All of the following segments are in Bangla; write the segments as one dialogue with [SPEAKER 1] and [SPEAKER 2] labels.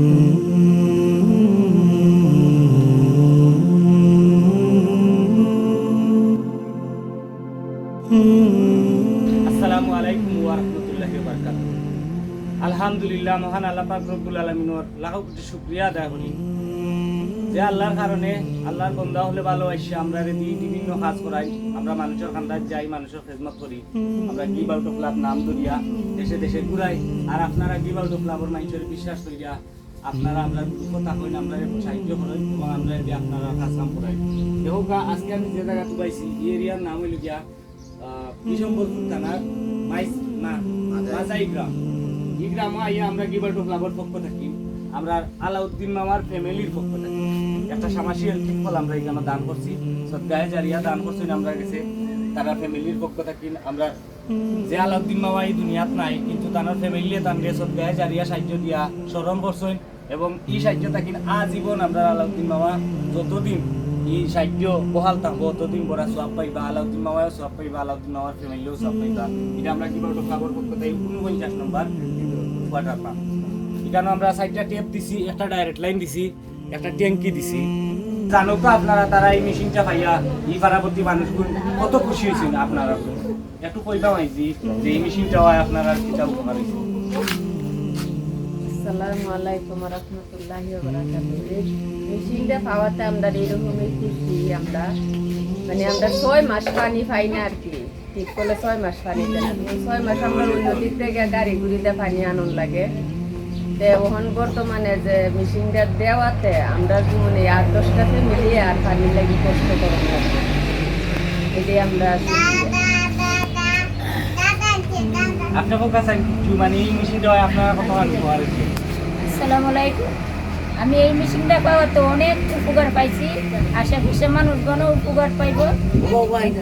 [SPEAKER 1] আসসালামু আলাইকুম ওয়া রাহমাতুল্লাহি ওয়া বারাকাতুহু। আলহামদুলিল্লাহ, মহান আল্লাহ পাক রব্বুল আলামিনের লাখো কোটি শুকরিয়া আদায় করি যে আল্লাহর কারণে আল্লাহর বান্দা হলে ভালোবাসি আমরা বিভিন্ন কাজ করাই, আমরা মানুষের খান্দায় যাই, মানুষের খেদমত করি, আমরা গিভ আউট অফ লাভ নাম ধরিয়া দেশে দেশে ঘুরাই। আর আপনারা গিভ আউট অফ লাভের মানুষের বিশ্বাস করিয়া আপনারা আমরা কথা কইন, আমরা সাহায্য করেন এবং আমরা আপনারা কাজ কাম করাই। দেখো আজকে আমি যে জায়গা পাইছি এই এরিয়ার নাম হইল গিয়া বিশম্বরপুর থানার মাজাই গ্রাম। এই গ্রামে আইয়া আমরা গিভ আউট অফ লাভের পক্ষ থাকি, আমরা আলাউদ্দিন মামার ফ্যামিলির পক্ষ থাকি একটা সামাজিক ফল আমরা এখানে দান করছি, সদগায়ে জারিয়া দান করছি আমরা গেছে তারা ফ্যামিলির পক্ষ থাকি। আমরা যে আলাউদ্দিন মামা এই দুনিয়াত নাই কিন্তু তার ফ্যামিলি তানকে সদগায়ে জারিয়া সাহায্য দিয়া স্মরণ করছেন এবং এই সাহায্য থাকি আজীবন আমরা আলাউদ্দিন মামা যতদিন এই সাহায্য বহাল থাকবো ততদিন বড় সব পাইবা, আলাউদ্দিন মামাও সব পাইবা, আলাউদ্দিন মামার ফ্যামিলিও সব পাইবা। এটা আমরা কি বলবো খবর পক্ষ থেকে 49 নম্বর কোয়ার্টার পাম্প। এখানে আমরা 4টা টেপ দিছি, একটা ডাইরেক্ট লাইন দিছি, একটা ট্যাঙ্কি দিছি। জানো তো আপনারা তারা এই মেশিনটা পাইয়া এই পারাবর্তী মানুষগুলো কত খুশি হয়েছেন। আপনারা একটু কইবা মাইজি যে এই মেশিনটা হয় আপনারা কিটা উপকার হয়েছে।
[SPEAKER 2] আসসালামু আলাইকুম ওয়া রাহমাতুল্লাহি ওয়া বারাকাতুহু। মেশিনটা পাওয়াতে আমরা এরকমই খুশি। আমরা আমরা 6 মাস পানি পাই না আর কি, ঠিক করলে 6 মাস পানি দেয় না। 6 মাস আমরা অন্য দিক থেকে গাড়ি গুড়িতে পানি আনন লাগে। এখন বর্তমানে যে মেশিনটা দেওয়াতে আমরা জীবনে 8-10টা ফ্যামিলি আর পানি লাগি কষ্ট করব না, এটাই আমরা
[SPEAKER 1] আপনার কাছে মানে এই মেশিনটা হয় আপনারা কত ব্যবহার হয়েছে।
[SPEAKER 3] আসসালামু আলাইকুম। আমি এই মেশিনটা পাওয়াতে অনেক উপকার পাইছি, আশেপাশে মানুষগণও উপকার পাইব,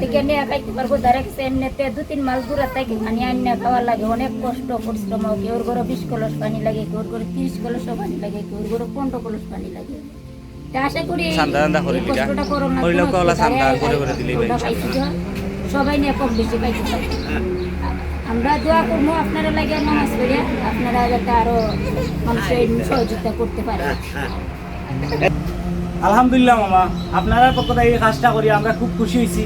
[SPEAKER 3] থেকে নিয়ে খাইতে পারবো। যারা কিছু এমনিতে 2-3 মাস দূরে থাকে পানি আনিয়ে খাওয়া লাগে, অনেক কষ্ট পরিশ্রম। কেউর ঘরে 20 কলস পানি লাগে, কেউর ঘরে 30 কলস পানি লাগে, কেউর ঘরে 15 কলস পানি লাগে। আশা করি কষ্টটা করোনা সবাই নিয়ে কম বেশি পাইতে পারবে। আমরা দোয়া করবো আপনারা লাগে নামাজ পড়ে আপনারা যাতে আরো মানুষের সহযোগিতা করতে পারে।
[SPEAKER 1] আলহামদুলিল্লাহ মামা, আপনারা পক্ষ থেকে এই কাজটা করি আমরা খুব খুশি হয়েছি।